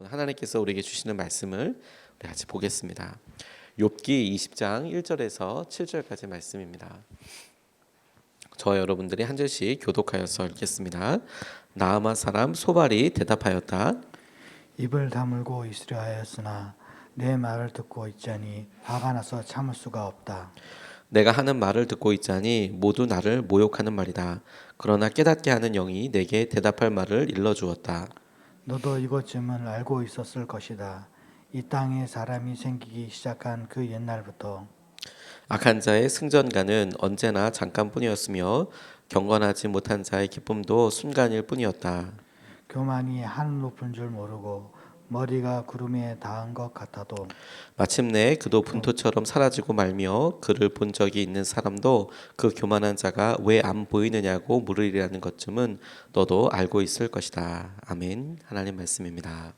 하나님께서 우리에게 주시는 말씀을 우리 같이 보겠습니다. 욥기 20장 1절에서 7절까지 말씀입니다. 저와 여러분들이 한 절씩 교독하여서 읽겠습니다. 나아마 사람 소발이 대답하였다. 입을 다물고 있으려 하였으나 내 말을 듣고 있자니 화가 나서 참을 수가 없다. 내가 하는 말을 듣고 있자니 모두 나를 모욕하는 말이다. 그러나 깨닫게 하는 영이 내게 대답할 말을 일러주었다. 너도 이것쯤은 알고 있었을 것이다. 이 땅에 사람이 생기기 시작한 그 옛날부터 악한 자의 승전가는 언제나 잠깐뿐이었으며 경건하지 못한 자의 기쁨도 순간일 뿐이었다. 교만이 하늘 높은 줄 모르고 머리가 구름에 닿은 것 같아도 마침내 그도 분토처럼 사라지고 말며 그를 본 적이 있는 사람도 그 교만한 자가 왜 안 보이느냐고 물으리라는 것쯤은 너도 알고 있을 것이다. 아멘. 하나님 말씀입니다.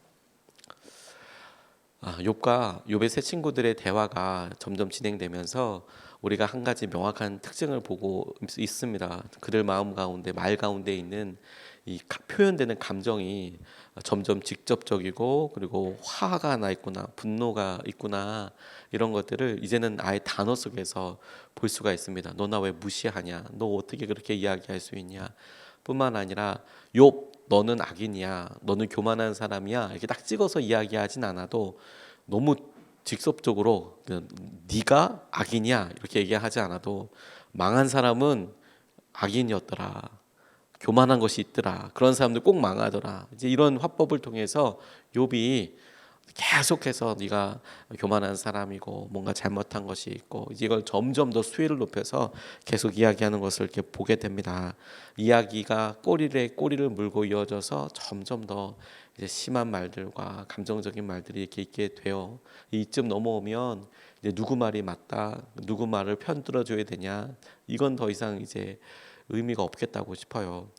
욥과 욥의 세 친구들의 대화가 점점 진행되면서 우리가 한 가지 명확한 특징을 보고 있습니다. 그들 마음 가운데 말 가운데 있는 이 표현되는 감정이 점점 직접적이고 그리고 화가 나 있구나, 분노가 있구나, 이런 것들을 이제는 아예 단어 속에서 볼 수가 있습니다. 너 나 왜 무시하냐? 너 어떻게 그렇게 이야기할 수 있냐? 뿐만 아니라 욥 너는 악인이야, 너는 교만한 사람이야, 이렇게 딱 찍어서 이야기하진 않아도 너무 직접적으로 네가 악인이야 이렇게 얘기하지 않아도 망한 사람은 악인이었더라, 교만한 것이 있더라, 그런 사람들 꼭 망하더라, 이제 이런 화법을 통해서 욥이 계속해서 네가 교만한 사람이고 뭔가 잘못한 것이 있고, 이제 이걸 점점 더 수위를 높여서 계속 이야기하는 것을 이렇게 보게 됩니다. 이야기가 꼬리를 물고 이어져서 점점 더 이제 심한 말들과 감정적인 말들이 이렇게 있게 돼요. 이쯤 넘어오면 이제 누구 말이 맞다, 누구 말을 편 들어줘야 되냐, 이건 더 이상 이제 의미가 없겠다고 싶어요.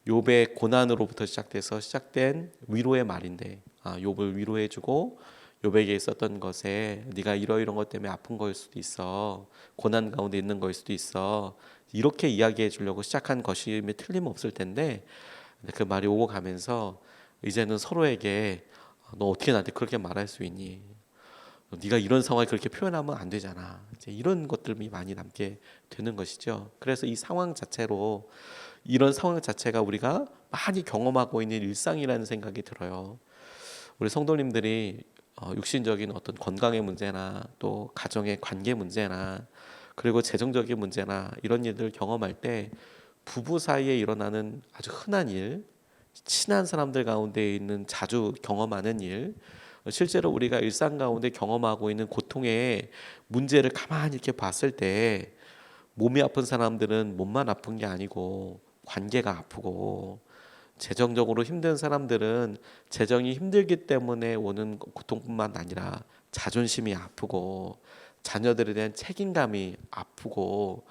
욥의 고난으로부터 시작된 위로의 말인데, 욥을 위로해주고 욥에게 있었던 것에 네가 이러이런 것 때문에 아픈 거일 수도 있어, 고난 가운데 있는 거일 수도 있어, 이렇게 이야기해 주려고 시작한 것임에 틀림없을 텐데, 그 말이 오고 가면서 이제는 서로에게 너 어떻게 나한테 그렇게 말할 수 있니? 네가 이런 상황에 그렇게 표현하면 안 되잖아. 이제 이런 것들이 많이 남게 되는 것이죠. 그래서 이 상황 자체로, 이런 상황 자체가 우리가 많이 경험하고 있는 일상이라는 생각이 들어요. 우리 성도님들이 육신적인 어떤 건강의 문제나 또 가정의 관계 문제나 그리고 재정적인 문제나 이런 일들을 경험할 때 부부 사이에 일어나는 아주 흔한 일, 친한 사람들 가운데 있는 자주 경험하는 일, 실제로 우리가 일상 가운데 경험하고 있는 고통의 문제를 가만히 이렇게 봤을 때 몸이 아픈 사람들은 몸만 아픈 게 아니고 관계가 아프고, 재정적으로 힘든 사람들은 재정이 힘들기 때문에 오는 고통뿐만 아니라 자존심이 아프고 자녀들에 대한 책임감이 아프고,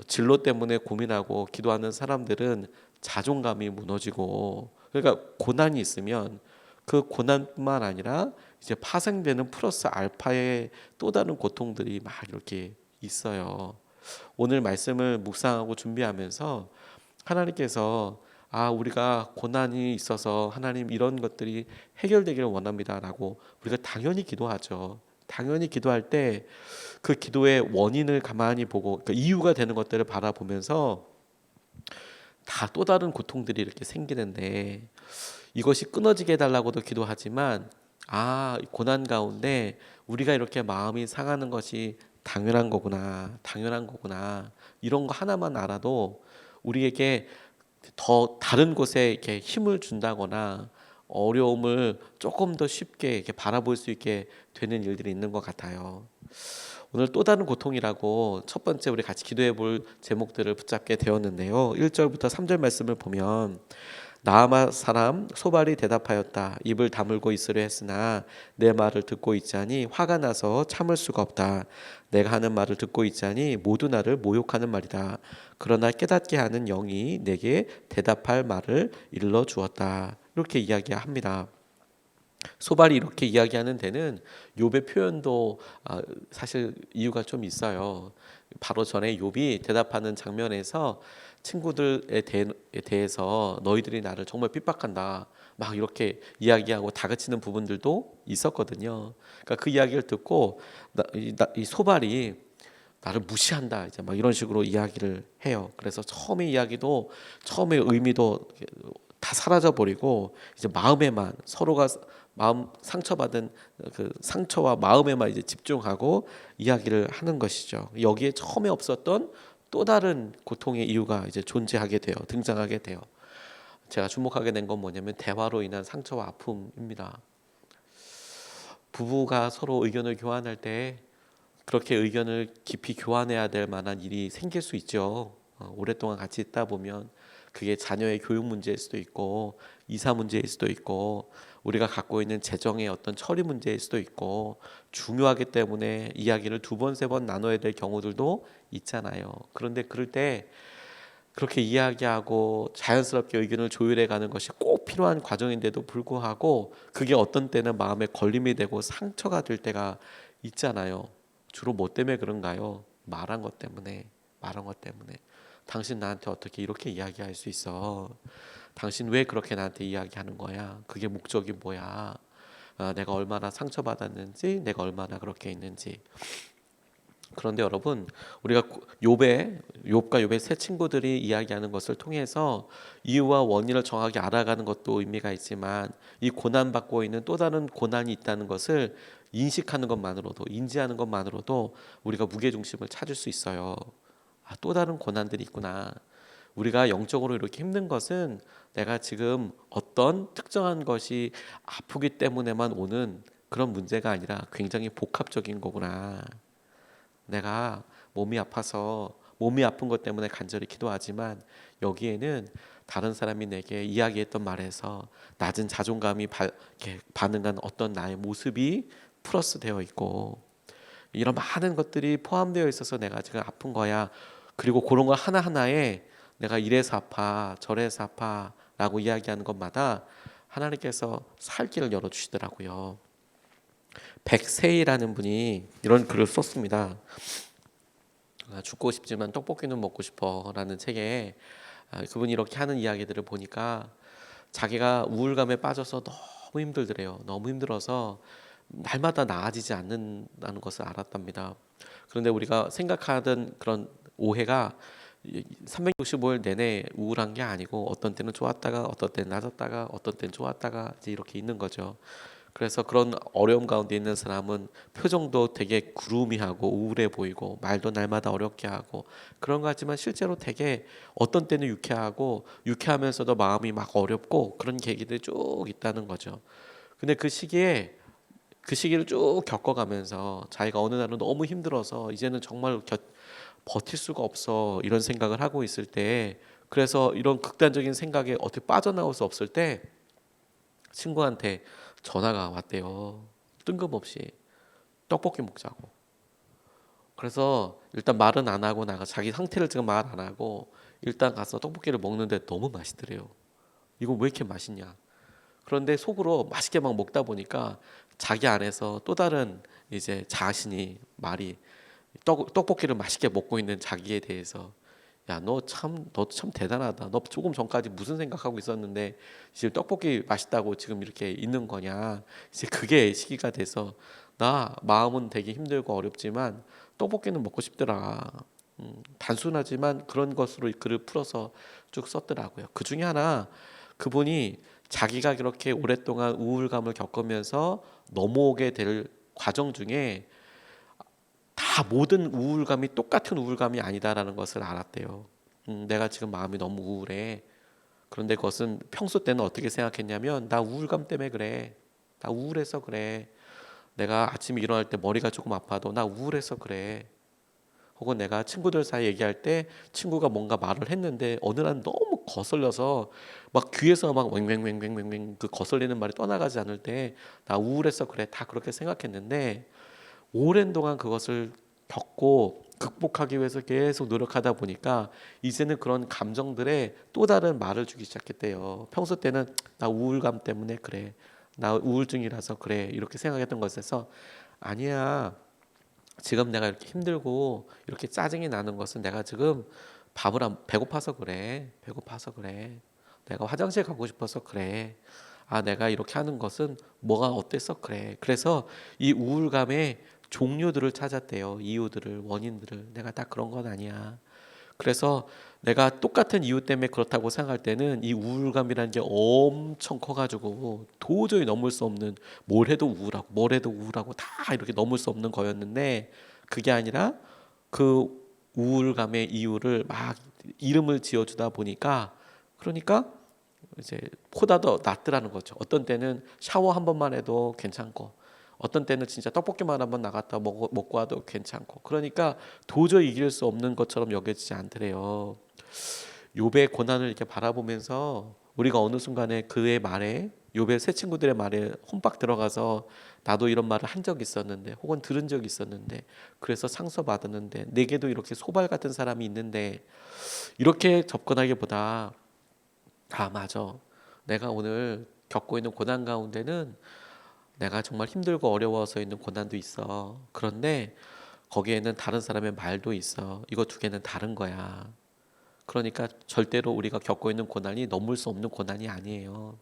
진로 때문에 고민하고 기도하는 사람들은 자존감이 무너지고, 그러니까 고난이 있으면 그 고난뿐만 아니라 이제 파생되는 플러스 알파의 또 다른 고통들이 막 이렇게 있어요. 오늘 말씀을 묵상하고 준비하면서 하나님께서 우리가 고난이 있어서 하나님 이런 것들이 해결되기를 원합니다라고 우리가 당연히 기도하죠. 당연히 기도할 때 그 기도의 원인을 가만히 보고, 그러니까 이유가 되는 것들을 바라보면서 다 또 다른 고통들이 이렇게 생기는데, 이것이 끊어지게 해달라고도 기도하지만 고난 가운데 우리가 이렇게 마음이 상하는 것이 당연한 거구나, 이런 거 하나만 알아도 우리에게 더 다른 곳에 이렇게 힘을 준다거나 어려움을 조금 더 쉽게 이렇게 바라볼 수 있게 되는 일들이 있는 것 같아요. 오늘 또 다른 고통이라고 첫 번째 우리 같이 기도해 볼 제목들을 붙잡게 되었는데요. 1절부터 3절 말씀을 보면, 나아마 사람 소발이 대답하였다. 입을 다물고 있으려 했으나 내 말을 듣고 있자니 화가 나서 참을 수가 없다. 내가 하는 말을 듣고 있자니 모두 나를 모욕하는 말이다. 그러나 깨닫게 하는 영이 내게 대답할 말을 일러 주었다. 이렇게 이야기합니다. 소발이 이렇게 이야기하는 데는 욥의 표현도 사실 이유가 좀 있어요. 바로 전에 욥이 대답하는 장면에서 친구들에 대해서 너희들이 나를 정말 핍박한다. 막 이렇게 이야기하고 다그치는 부분들도 있었거든요. 그러니까 그 이야기를 듣고 이 소발이 나를 무시한다. 이제 막 이런 식으로 이야기를 해요. 그래서 처음의 의미도 다 사라져 버리고 이제 마음에만 서로가 마음 상처받은 그 상처와 마음에만 이제 집중하고 이야기를 하는 것이죠. 여기에 처음에 없었던 또 다른 고통의 이유가 이제 등장하게 돼요. 제가 주목하게 된 건 뭐냐면 대화로 인한 상처와 아픔입니다. 부부가 서로 의견을 교환할 때 그렇게 의견을 깊이 교환해야 될 만한 일이 생길 수 있죠. 오랫동안 같이 있다 보면 그게 자녀의 교육 문제일 수도 있고 이사 문제일 수도 있고 우리가 갖고 있는 재정의 어떤 처리 문제일 수도 있고 중요하기 때문에 이야기를 두 번, 세 번 나눠야 될 경우들도 있잖아요. 그런데 그럴 때 그렇게 이야기하고 자연스럽게 의견을 조율해 가는 것이 꼭 필요한 과정인데도 불구하고 그게 어떤 때는 마음에 걸림이 되고 상처가 될 때가 있잖아요. 주로 뭐 때문에 그런가요? 말한 것 때문에. 당신 나한테 어떻게 이렇게 이야기할 수 있어? 당신 왜 그렇게 나한테 이야기하는 거야? 그게 목적이 뭐야? 내가 얼마나 상처받았는지, 내가 얼마나 그렇게 있는지. 그런데 여러분, 우리가 욥과 욥의 세 친구들이 이야기하는 것을 통해서 이유와 원인을 정확히 알아가는 것도 의미가 있지만 이 고난받고 있는 또 다른 고난이 있다는 것을 인식하는 것만으로도, 인지하는 것만으로도 우리가 무게중심을 찾을 수 있어요. 또 다른 고난들이 있구나. 우리가 영적으로 이렇게 힘든 것은 내가 지금 어떤 특정한 것이 아프기 때문에만 오는 그런 문제가 아니라 굉장히 복합적인 거구나. 내가 몸이 아픈 것 때문에 간절히 기도하지만 여기에는 다른 사람이 내게 이야기했던 말에서 낮은 자존감이 이렇게 반응한 어떤 나의 모습이 플러스 되어 있고 이런 많은 것들이 포함되어 있어서 내가 지금 아픈 거야. 그리고 그런 거 하나하나에 내가 이래서 아파 저래서 아파라고 이야기하는 것마다 하나님께서 살 길을 열어주시더라고요. 백세이라는 분이 이런 글을 썼습니다. 죽고 싶지만 떡볶이는 먹고 싶어라는 책에 그분이 이렇게 하는 이야기들을 보니까 자기가 우울감에 빠져서 너무 힘들더래요. 너무 힘들어서 날마다 나아지지 않는다는 것을 알았답니다. 그런데 우리가 생각하던 그런 오해가 365일 내내 우울한 게 아니고 어떤 때는 좋았다가 어떤 때는 낮았다가 어떤 때는 좋았다가 이제 이렇게 있는 거죠. 그래서 그런 어려움 가운데 있는 사람은 표정도 되게 구루미하고 우울해 보이고 말도 날마다 어렵게 하고 그런 것 같지만 실제로 되게 어떤 때는 유쾌하면서도 마음이 막 어렵고 그런 계기들이 쭉 있다는 거죠. 근데 그 시기를 쭉 겪어가면서 자기가 어느 날은 너무 힘들어서 이제는 정말 버틸 수가 없어 이런 생각을 하고 있을 때 그래서 이런 극단적인 생각에 어떻게 빠져나올 수 없을 때 친구한테 전화가 왔대요. 뜬금없이 떡볶이 먹자고. 그래서 일단 말은 안 하고 나가 자기 상태를 지금 말 안 하고 일단 가서 떡볶이를 먹는데 너무 맛있더래요. 이거 왜 이렇게 맛있냐? 그런데 속으로 맛있게 막 먹다 보니까 자기 안에서 또 다른 이제 자신이 말이 떡볶이를 맛있게 먹고 있는 자기에 대해서 야, 너 참 대단하다. 너 조금 전까지 무슨 생각하고 있었는데 지금 떡볶이 맛있다고 지금 이렇게 있는 거냐. 이제 그게 시기가 돼서 나 마음은 되게 힘들고 어렵지만 떡볶이는 먹고 싶더라. 단순하지만 그런 것으로 글을 풀어서 쭉 썼더라고요. 그 중에 하나 그분이 자기가 그렇게 오랫동안 우울감을 겪으면서 넘어오게 될 과정 중에 다 모든 우울감이 똑같은 우울감이 아니다라는 것을 알았대요. 내가 지금 마음이 너무 우울해. 그런데 그것은 평소 때는 어떻게 생각했냐면 나 우울감 때문에 그래. 나 우울해서 그래. 내가 아침에 일어날 때 머리가 조금 아파도 나 우울해서 그래. 혹은 내가 친구들 사이 얘기할 때 친구가 뭔가 말을 했는데 어느 날 너무 거슬려서 막 귀에서 막 왱왱왱왱왱 그 거슬리는 말이 떠나가지 않을 때 나 우울해서 그래. 다 그렇게 생각했는데 오랜 동안 그것을 겪고 극복하기 위해서 계속 노력하다 보니까 이제는 그런 감정들에 또 다른 말을 주기 시작했대요. 평소 때는 나 우울감 때문에 그래. 나 우울증이라서 그래. 이렇게 생각했던 것에서 아니야. 지금 내가 이렇게 힘들고 이렇게 짜증이 나는 것은 내가 지금 배고파서 그래. 배고파서 그래. 내가 화장실 가고 싶어서 그래. 아, 내가 이렇게 하는 것은 뭐가 어때서 그래. 그래서 이 우울감의 종류들을 찾았대요. 이유들을, 원인들을. 내가 다 그런 건 아니야. 그래서 내가 똑같은 이유 때문에 그렇다고 생각할 때는 이 우울감이라는 게 엄청 커가지고 도저히 넘을 수 없는, 뭘 해도 우울하고 다 이렇게 넘을 수 없는 거였는데, 그게 아니라 그 우울감의 이유를 막 이름을 지어주다 보니까, 그러니까 이제 보다 더 낫더라는 거죠. 어떤 때는 샤워 한 번만 해도 괜찮고, 어떤 때는 진짜 떡볶이만 한번 나갔다 먹고 와도 괜찮고, 그러니까 도저히 이길 수 없는 것처럼 여겨지지 않더래요. 욥의 고난을 이렇게 바라보면서 우리가 어느 순간에 그의 말에, 욥의 새 친구들의 말에 혼박 들어가서 나도 이런 말을 한 적이 있었는데, 혹은 들은 적이 있었는데, 그래서 상처받았는데, 내게도 이렇게 소발 같은 사람이 있는데, 이렇게 접근하기보다 아, 맞아. 내가 오늘 겪고 있는 고난 가운데는 내가 정말 힘들고 어려워서 있는 고난도 있어. 그런데 거기에는 다른 사람의 말도 있어. 이거 두 개는 다른 거야. 그러니까 절대로 우리가 겪고 있는 고난이 넘을 수 없는 고난이 아니에요.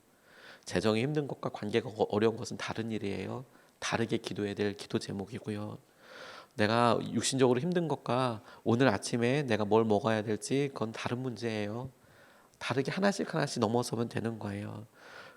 재정이 힘든 것과 관계가 어려운 것은 다른 일이에요. 다르게 기도해야 될 기도 제목이고요. 내가 육신적으로 힘든 것과 오늘 아침에 내가 뭘 먹어야 될지, 그건 다른 문제예요. 다르게 하나씩 하나씩 넘어서면 되는 거예요.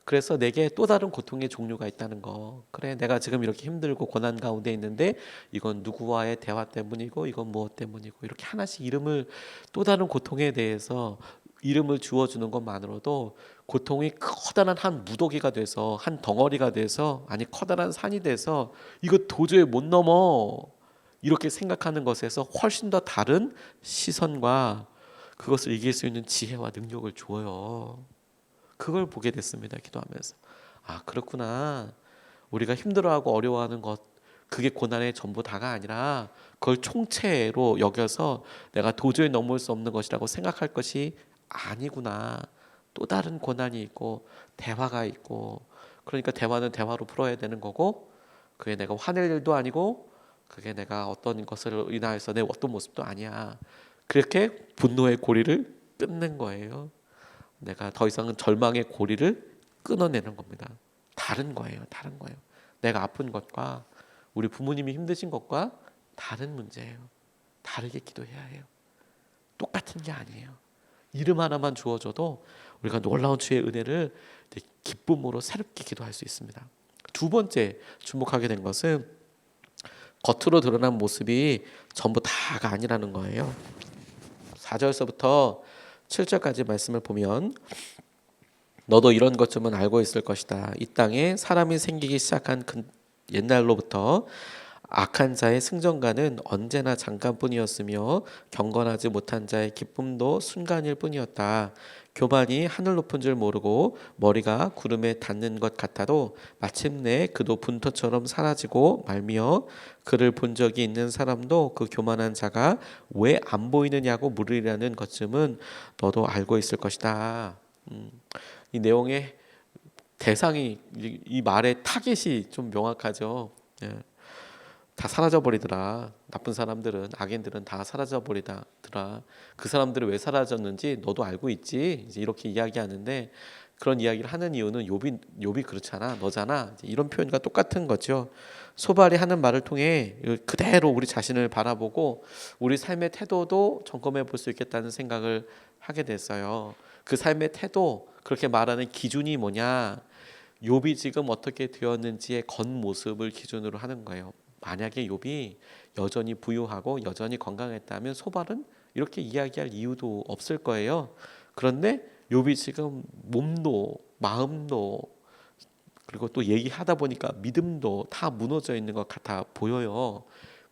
그래서 내게 또 다른 고통의 종류가 있다는 거. 그래, 내가 지금 이렇게 힘들고 고난 가운데 있는데 이건 누구와의 대화 때문이고 이건 무엇 때문이고, 이렇게 하나씩 이름을, 또 다른 고통에 대해서 이름을 주어주는 것만으로도 고통이 커다란 한 무더기가 돼서, 한 덩어리가 돼서, 아니 커다란 산이 돼서 이거 도저히 못 넘어, 이렇게 생각하는 것에서 훨씬 더 다른 시선과 그것을 이길 수 있는 지혜와 능력을 줘요. 그걸 보게 됐습니다. 기도하면서. 아, 그렇구나. 우리가 힘들어하고 어려워하는 것, 그게 고난의 전부 다가 아니라 그걸 총체로 여겨서 내가 도저히 넘을 수 없는 것이라고 생각할 것이 아니구나. 또 다른 고난이 있고 대화가 있고, 그러니까 대화는 대화로 풀어야 되는 거고, 그게 내가 화낼 일도 아니고, 그게 내가 어떤 것을 인하여서 내 어떤 모습도 아니야. 그렇게 분노의 고리를 끊는 거예요. 내가 더 이상은 절망의 고리를 끊어내는 겁니다. 다른 거예요. 다른 거예요. 내가 아픈 것과 우리 부모님이 힘드신 것과 다른 문제예요. 다르게 기도해야 해요. 똑같은 게 아니에요. 이름 하나만 주어져도 우리가 놀라운 주의 은혜를 기쁨으로 새롭게 기도할 수 있습니다. 두 번째 주목하게 된 것은 겉으로 드러난 모습이 전부 다가 아니라는 거예요. 4절서부터 7절까지 말씀을 보면, 너도 이런 것쯤은 알고 있을 것이다. 이 땅에 사람이 생기기 시작한 옛날로부터 악한 자의 승전가는 언제나 잠깐뿐이었으며 경건하지 못한 자의 기쁨도 순간일 뿐이었다. 교만이 하늘 높은 줄 모르고 머리가 구름에 닿는 것 같아도 마침내 그도 분토처럼 사라지고 말미어 그를 본 적이 있는 사람도 그 교만한 자가 왜 안 보이느냐고 물으리라는 것쯤은 너도 알고 있을 것이다. 이 내용의 대상이, 이 말의 타겟이 좀 명확하죠. 예. 다 사라져 버리더라. 나쁜 사람들은, 악인들은 다 사라져 버리더라. 그 사람들이 왜 사라졌는지 너도 알고 있지. 이제 이렇게 이야기하는데, 그런 이야기를 하는 이유는 욥이 그렇잖아, 너잖아, 이런 표현과 똑같은 거죠. 소발이 하는 말을 통해 그대로 우리 자신을 바라보고 우리 삶의 태도도 점검해 볼 수 있겠다는 생각을 하게 됐어요. 그 삶의 태도, 그렇게 말하는 기준이 뭐냐? 욥이 지금 어떻게 되었는지의 겉모습을 기준으로 하는 거예요. 만약에 욥이 여전히 부유하고 여전히 건강했다면 소발은 이렇게 이야기할 이유도 없을 거예요. 그런데 욥이 지금 몸도 마음도, 그리고 또 얘기하다 보니까 믿음도 다 무너져 있는 것 같아 보여요.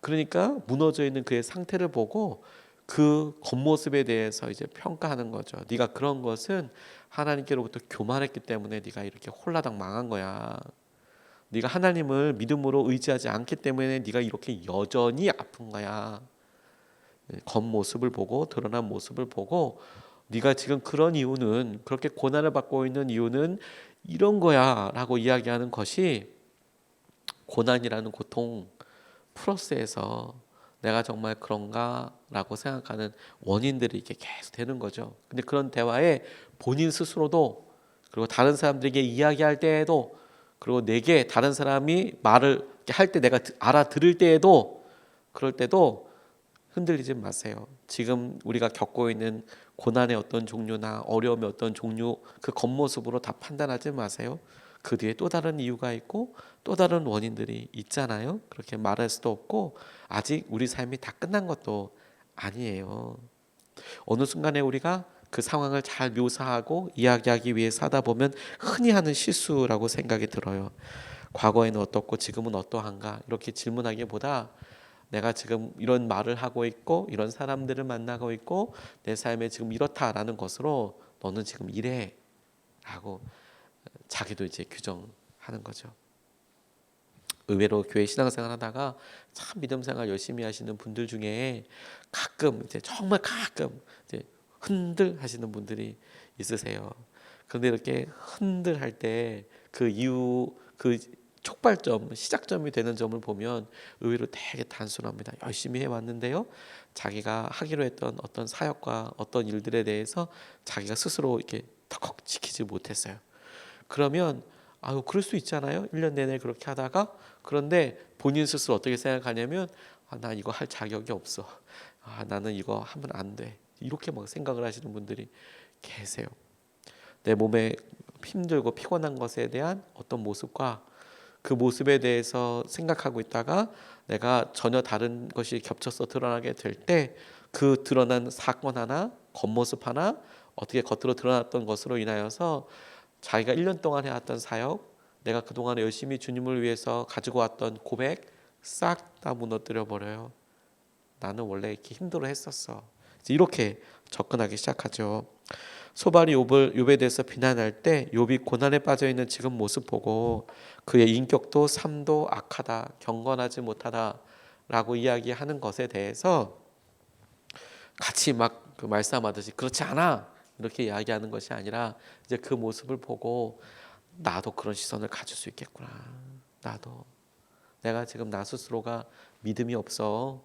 그러니까 무너져 있는 그의 상태를 보고 그 겉모습에 대해서 이제 평가하는 거죠. 네가 그런 것은 하나님께로부터 교만했기 때문에 네가 이렇게 홀라당 망한 거야. 네가 하나님을 믿음으로 의지하지 않기 때문에 네가 이렇게 여전히 아픈 거야. 겉모습을 보고, 드러난 모습을 보고, 네가 지금 그런 이유는, 그렇게 고난을 받고 있는 이유는 이런 거야 라고 이야기하는 것이, 고난이라는 고통 플러스에서 내가 정말 그런가라고 생각하는 원인들이 이렇게 계속 되는 거죠. 근데 그런 대화에 본인 스스로도, 그리고 다른 사람들에게 이야기할 때에도, 그리고 내게 다른 사람이 말을 할 때 내가 알아들을 때에도, 그럴 때도 흔들리지 마세요. 지금 우리가 겪고 있는 고난의 어떤 종류나 어려움의 어떤 종류, 그 겉모습으로 다 판단하지 마세요. 그 뒤에 또 다른 이유가 있고 또 다른 원인들이 있잖아요. 그렇게 말할 수도 없고 아직 우리 삶이 다 끝난 것도 아니에요. 어느 순간에 우리가 그 상황을 잘 묘사하고 이야기하기 위해서 하다 보면 흔히 하는 실수라고 생각이 들어요. 과거에는 어떻고 지금은 어떠한가 이렇게 질문하기보다, 내가 지금 이런 말을 하고 있고 이런 사람들을 만나고 있고 내 삶에 지금 이렇다라는 것으로 너는 지금 이래 라고 자기도 이제 규정하는 거죠. 의외로 교회 신앙생활 하다가 참 믿음 생활 열심히 하시는 분들 중에 가끔 이제 정말 가끔 이제 흔들 하시는 분들이 있으세요. 그런데 이렇게 흔들 할 때 그 이유, 그 촉발점, 시작점이 되는 점을 보면 의외로 되게 단순합니다. 열심히 해왔는데요, 자기가 하기로 했던 어떤 사역과 어떤 일들에 대해서 자기가 스스로 이렇게 덜컥 지키지 못했어요. 그러면 아유, 그럴 수 있잖아요. 1년 내내 그렇게 하다가, 그런데 본인 스스로 어떻게 생각하냐면 나 이거 할 자격이 없어. 나는 이거 하면 안 돼. 이렇게 막 생각을 하시는 분들이 계세요. 내 몸에 힘들고 피곤한 것에 대한 어떤 모습과 그 모습에 대해서 생각하고 있다가 내가 전혀 다른 것이 겹쳐서 드러나게 될 때, 그 드러난 사건 하나, 겉모습 하나, 어떻게 겉으로 드러났던 것으로 인하여서 자기가 1년 동안 해왔던 사역, 내가 그동안 열심히 주님을 위해서 가지고 왔던 고백 싹 다 무너뜨려 버려요. 나는 원래 이렇게 힘들어 했었어. 이렇게 접근하기 시작하죠. 소발이 욥에 대해서 비난할 때 욥이 고난에 빠져 있는 지금 모습 보고 그의 인격도 삶도 악하다, 경건하지 못하다라고 이야기하는 것에 대해서 같이 막 그 말싸움하듯이 그렇지 않아 이렇게 이야기하는 것이 아니라, 이제 그 모습을 보고 나도 그런 시선을 가질 수 있겠구나. 나도 내가 지금 나 스스로가 믿음이 없어.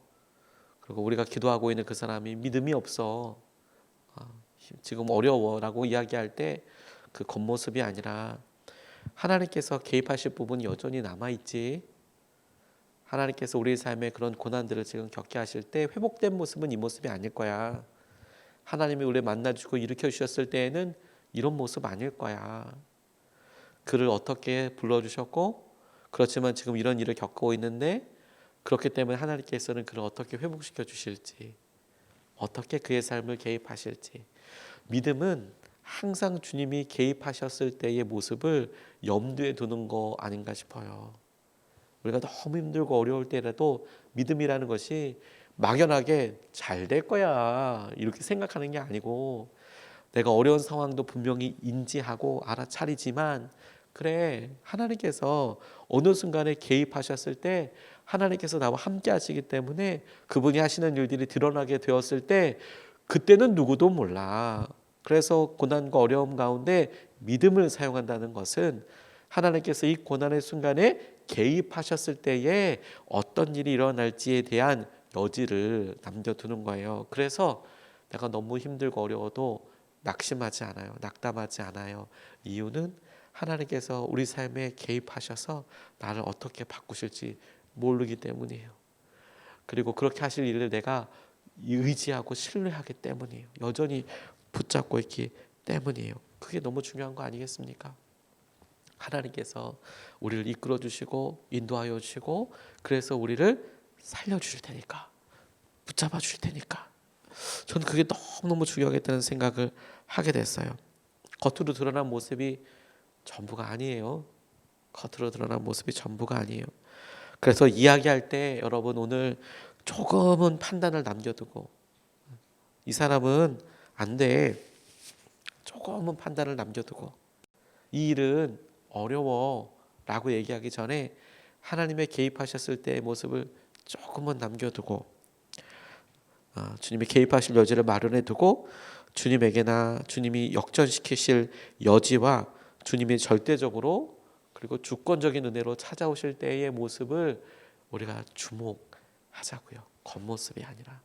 그리고 우리가 기도하고 있는 그 사람이 믿음이 없어. 지금 어려워라고 이야기할 때 그 겉모습이 아니라 하나님께서 개입하실 부분이 여전히 남아있지. 하나님께서 우리의 삶에 그런 고난들을 지금 겪게 하실 때 회복된 모습은 이 모습이 아닐 거야. 하나님이 우리를 만나주고 일으켜 주셨을 때에는 이런 모습 아닐 거야. 그를 어떻게 불러주셨고, 그렇지만 지금 이런 일을 겪고 있는데, 그렇기 때문에 하나님께서는 그를 어떻게 회복시켜 주실지, 어떻게 그의 삶을 개입하실지. 믿음은 항상 주님이 개입하셨을 때의 모습을 염두에 두는 거 아닌가 싶어요. 우리가 너무 힘들고 어려울 때라도 믿음이라는 것이 막연하게 잘 될 거야 이렇게 생각하는 게 아니고, 내가 어려운 상황도 분명히 인지하고 알아차리지만, 그래, 하나님께서 어느 순간에 개입하셨을 때 하나님께서 나와 함께 하시기 때문에 그분이 하시는 일들이 드러나게 되었을 때 그때는 누구도 몰라. 그래서 고난과 어려움 가운데 믿음을 사용한다는 것은 하나님께서 이 고난의 순간에 개입하셨을 때에 어떤 일이 일어날지에 대한 여지를 남겨두는 거예요. 그래서 내가 너무 힘들고 어려워도 낙심하지 않아요. 낙담하지 않아요. 이유는 하나님께서 우리 삶에 개입하셔서 나를 어떻게 바꾸실지 모르기 때문이에요. 그리고 그렇게 하실 일을 내가 의지하고 신뢰하기 때문이에요. 여전히 붙잡고 있기 때문이에요. 그게 너무 중요한 거 아니겠습니까? 하나님께서 우리를 이끌어 주시고 인도하여 주시고, 그래서 우리를 살려 주실 테니까, 붙잡아 주실 테니까, 저는 그게 너무너무 중요하겠다는 생각을 하게 됐어요. 겉으로 드러난 모습이 전부가 아니에요. 겉으로 드러난 모습이 전부가 아니에요. 그래서 이야기할 때 여러분 오늘 조금은 판단을 남겨두고, 이 사람은 안 돼, 조금은 판단을 남겨두고, 이 일은 어려워 라고 얘기하기 전에 하나님의 개입하셨을 때의 모습을 조금은 남겨두고, 주님이 개입하실 여지를 마련해 두고, 주님에게나 주님이 역전시키실 여지와 주님이 절대적으로 그리고 주권적인 은혜로 찾아오실 때의 모습을 우리가 주목하자고요. 겉모습이 아니라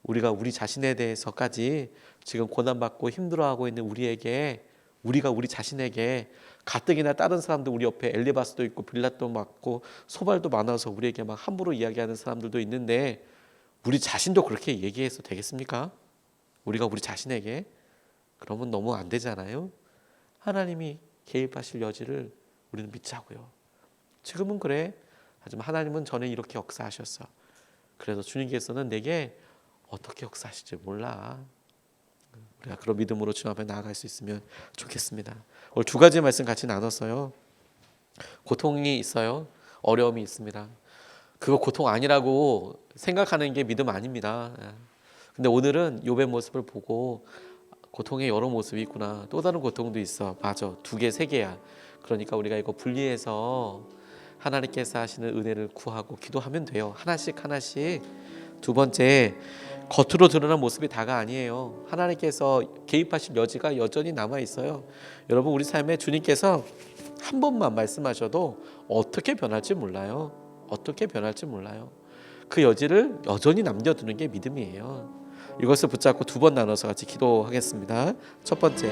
우리가 우리 자신에 대해서까지 지금 고난받고 힘들어하고 있는 우리가 우리 자신에게 가뜩이나 다른 사람들 우리 옆에 엘리바스도 있고 빌라도 많고 소발도 많아서 우리에게 막 함부로 이야기하는 사람들도 있는데 우리 자신도 그렇게 얘기해서 되겠습니까? 우리가 우리 자신에게 그러면 너무 안 되잖아요. 하나님이 개입하실 여지를 우리는 믿자고요. 지금은 그래. 하지만 하나님은 전에 이렇게 역사하셨어. 그래서 주님께서는 내게 어떻게 역사하실지 몰라. 우리가 그런 믿음으로 주님 앞에 나아갈 수 있으면 좋겠습니다. 오늘 두 가지 말씀 같이 나눴어요. 고통이 있어요. 어려움이 있습니다. 그거 고통 아니라고 생각하는 게 믿음 아닙니다. 근데 오늘은 욥의 모습을 보고 고통의 여러 모습이 있구나. 또 다른 고통도 있어. 맞아. 2개, 3개야. 그러니까 우리가 이거 분리해서 하나님께서 하시는 은혜를 구하고 기도하면 돼요. 하나씩. 두 번째, 겉으로 드러난 모습이 다가 아니에요. 하나님께서 개입하실 여지가 여전히 남아 있어요. 여러분, 우리 삶에 주님께서 한 번만 말씀하셔도 어떻게 변할지 몰라요. 그 여지를 여전히 남겨두는 게 믿음이에요. 이것을 붙잡고 2번 나눠서 같이 기도하겠습니다. 첫 번째,